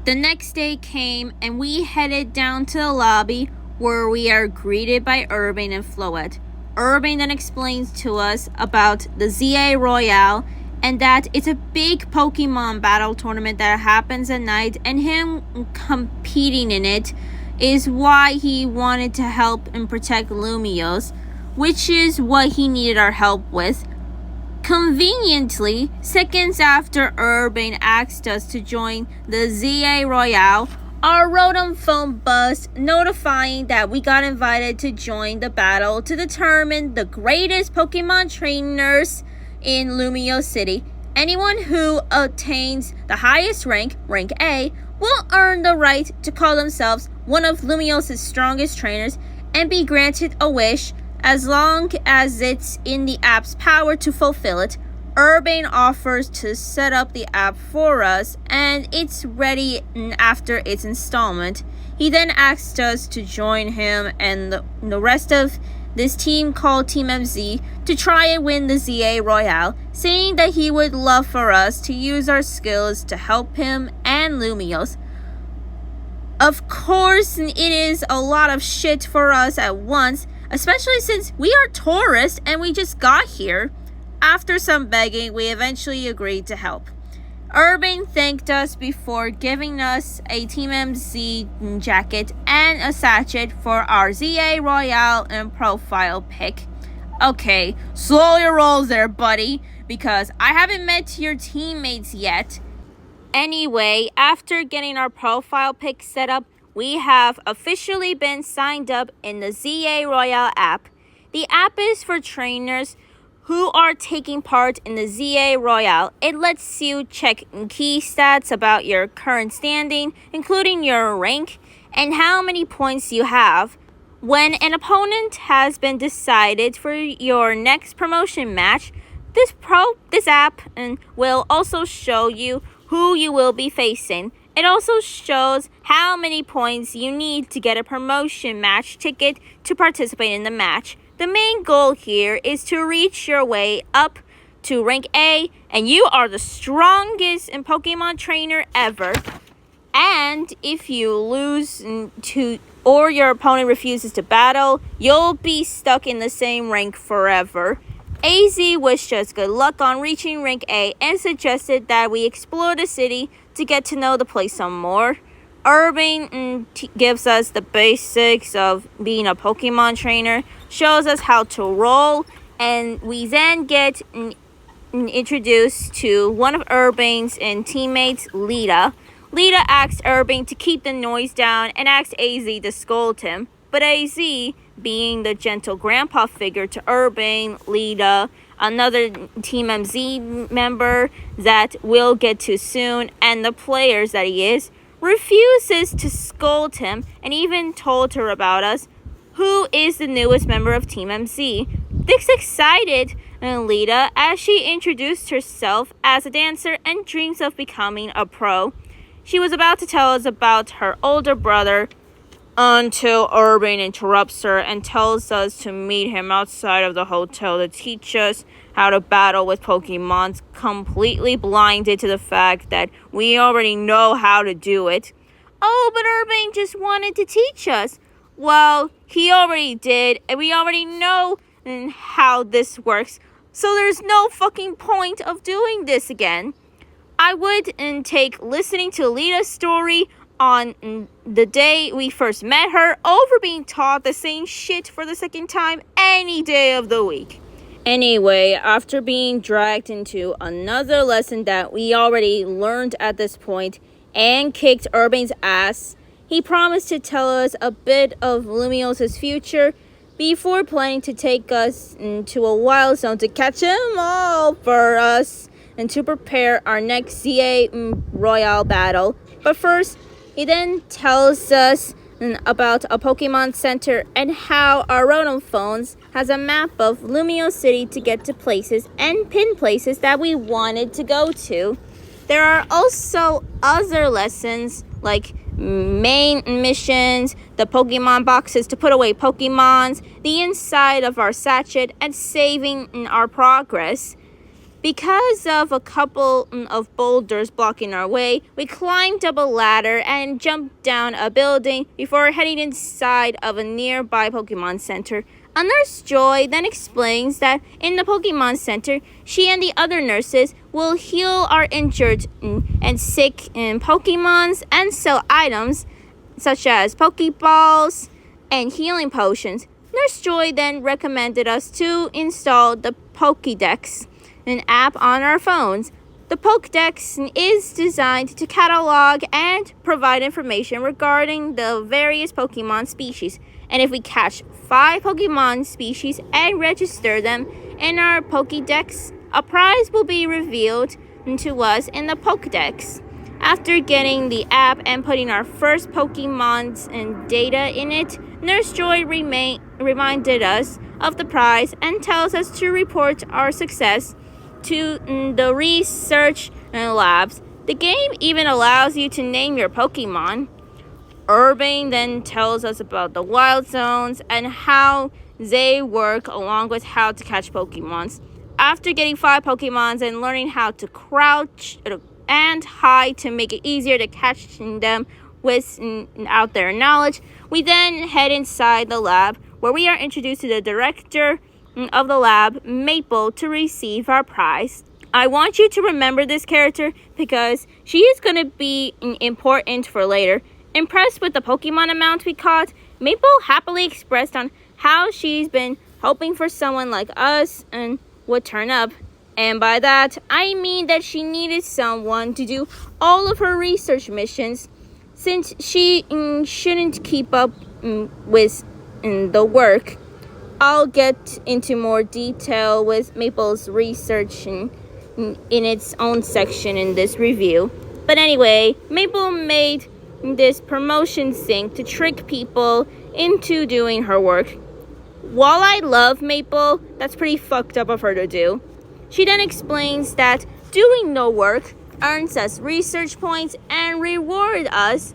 The next day came and we headed down to the lobby where we are greeted by Urban and Floette. Urban then explains to us about the ZA Royale and that it's a big Pokemon battle tournament that happens at night, and him competing in it is why he wanted to help and protect Lumiose, which is what he needed our help with. Conveniently, seconds after Urban asked us to join the ZA Royale, our Rotom phone buzzed, notifying that we got invited to join the battle to determine the greatest Pokemon trainers in Lumiose City. Anyone who attains the highest rank, rank A, will earn the right to call themselves one of Lumiose's strongest trainers and be granted a wish as long as it's in the app's power to fulfill it. Urban offers to set up the app for us, and it's ready after its installment. He then asked us to join him and the rest of this team called Team MZ to try and win the ZA Royale, saying that he would love for us to use our skills to help him and Lumiose. Of course, it is a lot of shit for us at once, especially since we are tourists and we just got here. After some begging, we eventually agreed to help. Urban thanked us before giving us a Team MZ jacket and a sachet for our ZA Royale and profile pic. Okay, slow your rolls there, buddy, because I haven't met your teammates yet. Anyway, after getting our profile pic set up, we have officially been signed up in the ZA Royale app. The app is for trainers who are taking part in the ZA Royale. It lets you check key stats about your current standing, including your rank and how many points you have. When an opponent has been decided for your next promotion match, this app will also show you who you will be facing. It also shows how many points you need to get a promotion match ticket to participate in the match. The main goal here is to reach your way up to rank A, and you are the strongest Pokemon trainer ever. And if you lose or your opponent refuses to battle, you'll be stuck in the same rank forever. AZ wished us good luck on reaching rank A and suggested that we explore the city to get to know the place some more. Urban gives us the basics of being a Pokemon trainer, shows us how to roll, and we then get introduced to one of Urban's teammates, Lita. Lita asks Urban to keep the noise down and asks AZ to scold him. But AZ, being the gentle grandpa figure to Urban, Lita, another Team MZ member that we'll get to soon, and the players that he is, refuses to scold him and even told her about us, who is the newest member of Team MZ. This excited Lita as she introduced herself as a dancer and dreams of becoming a pro. She was about to tell us about her older brother until Urban interrupts her and tells us to meet him outside of the hotel to teach us how to battle with Pokemon, completely blinded to the fact that we already know how to do it. Oh, but Urban just wanted to teach us. Well, he already did, and we already know how this works, so there's no fucking point of doing this again. I would take listening to Lita's story on the day we first met her over being taught the same shit for the second time any day of the week. Anyway, after being dragged into another lesson that we already learned at this point and kicked Urban's ass, he promised to tell us a bit of Lumiose's future before planning to take us into a wild zone to catch them all for us and to prepare our next ZA Royale battle. But first, he then tells us about a Pokemon Center and how our Rotom phones has a map of Lumiose City to get to places and pin places that we wanted to go to. There are also other lessons like main missions, the Pokemon boxes to put away Pokemons, the inside of our sachet, and saving our progress. Because of a couple of boulders blocking our way, we climbed up a ladder and jumped down a building before heading inside of a nearby Pokemon Center. A nurse Joy then explains that in the Pokemon Center, she and the other nurses will heal our injured and sick Pokemons and sell items such as Pokeballs and healing potions. Nurse Joy then recommended us to install the Pokédex, an app on our phones. The Pokédex is designed to catalog and provide information regarding the various Pokemon species. And if we catch 5 Pokemon species and register them in our Pokédex, a prize will be revealed to us in the Pokédex. After getting the app and putting our first Pokemon's and data in it, Nurse Joy reminded us of the prize and tells us to report our success to the research labs. The game even allows you to name your Pokemon. Urbane then tells us about the wild zones and how they work, along with how to catch Pokemons. After getting 5 Pokemons and learning how to crouch and hide to make it easier to catch them without their knowledge, we then head inside the lab, where we are introduced to the director of the lab, Maple, to receive our prize. I want you to remember this character because she is going to be important for later. Impressed with the Pokemon amount we caught, Maple happily expressed on how she's been hoping for someone like us and would turn up. And by that, I mean that she needed someone to do all of her research missions, since she shouldn't keep up with the work. I'll get into more detail with Maple's research in its own section in this review. But anyway, Maple made this promotion thing to trick people into doing her work. While I love Maple, that's pretty fucked up of her to do. She then explains that doing no work earns us research points and reward us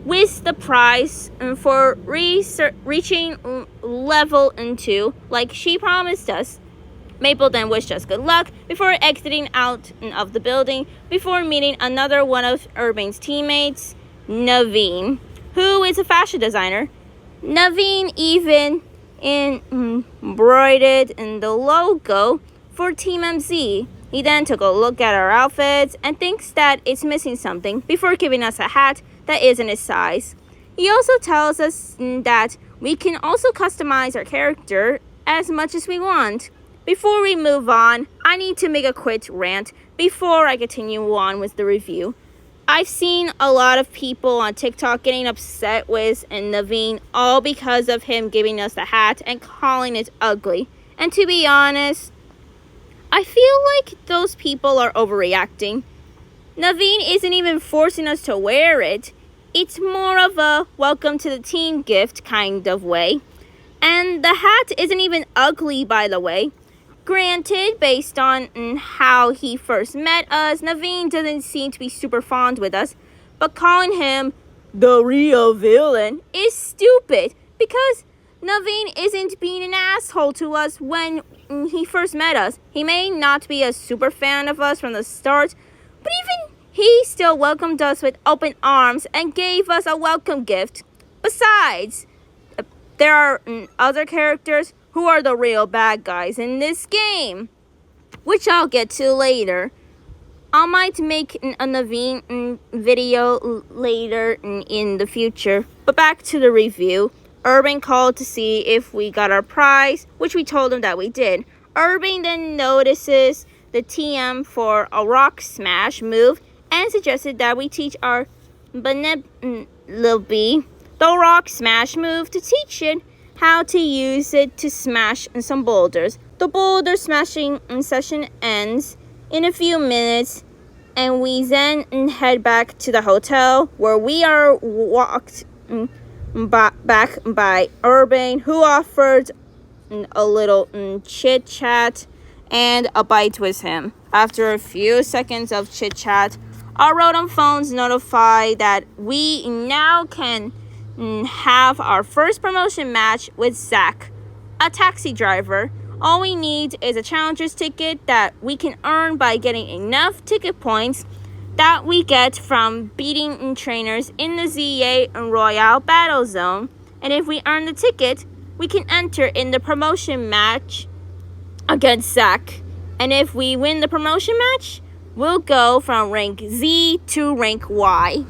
with the prize for reaching level 2 like she promised us. Maple then wished us good luck before exiting out of the building before meeting another one of Urbane's teammates, Naveen, who is a fashion designer. Naveen even embroidered in the logo for Team MZ. He then took a look at our outfits and thinks that it's missing something before giving us a hat that isn't his size. He also tells us that we can also customize our character as much as we want. Before we move on, I need to make a quick rant before I continue on with the review. I've seen a lot of people on TikTok getting upset with Naveen all because of him giving us the hat and calling it ugly. And to be honest, I feel like those people are overreacting. Naveen isn't even forcing us to wear it. It's more of a welcome to the team gift kind of way. And the hat isn't even ugly, by the way. Granted, based on how he first met us, Naveen doesn't seem to be super fond with us, but calling him the real villain is stupid because Naveen isn't being an asshole to us when he first met us. He may not be a super fan of us from the start, but even he still welcomed us with open arms and gave us a welcome gift. Besides, there are other characters who are the real bad guys in this game, which I'll get to later. I might make a Naveen video later in the future. But back to the review. Urban called to see if we got our prize, which we told him that we did. Urban then notices the TM for a rock smash move and suggested that we teach our Benelope the rock smash move to teach it how to use it to smash some boulders. The boulder smashing session ends in a few minutes, and we then head back to the hotel where we are walked back by Urban, who offered a little chit chat and a bite with him. After a few seconds of chit chat, our Rotom phones notify that we now can have our first promotion match with Zach, a taxi driver. All we need is a challenger's ticket that we can earn by getting enough ticket points that we get from beating trainers in the ZA and Royale Battle Zone. And if we earn the ticket, we can enter in the promotion match against Zack. And if we win the promotion match, we'll go from rank Z to rank Y.